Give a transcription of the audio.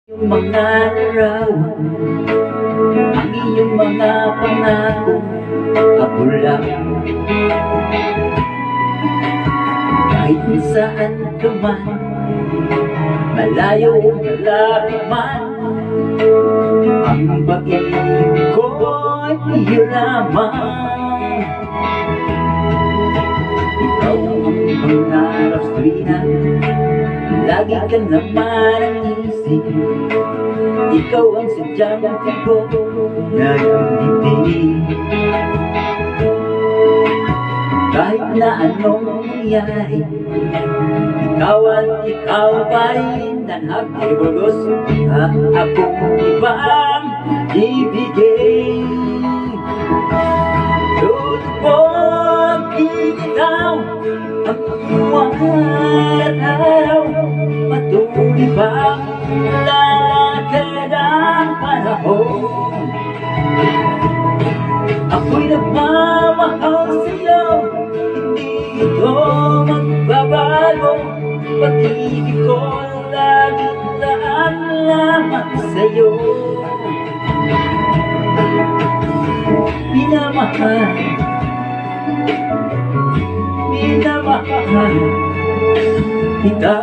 Yung mga larawan, ang iyong mga pangako, ako lang. Kahit saan ka man, malayo o malapit man, ang pag-ibig ko'y iyo lamang. Ikaw ang pangarap sa tuwina, lagi ka naman ang isip. Ikaw ang sadyang tipo nag-ibig. Kahit na anong mangyari, ikaw at ikaw pa rin. Tanhag ay burgos at akong ibang ibigay. Doon po bitaw ang buwan at araw, patuloy bang lakad ang panahon. Ako'y nagmamahal sa'yo, hindi ito magbabago. Pag-ibig ko laging daan lamang sa'yo. Minamahal, minamahal kita.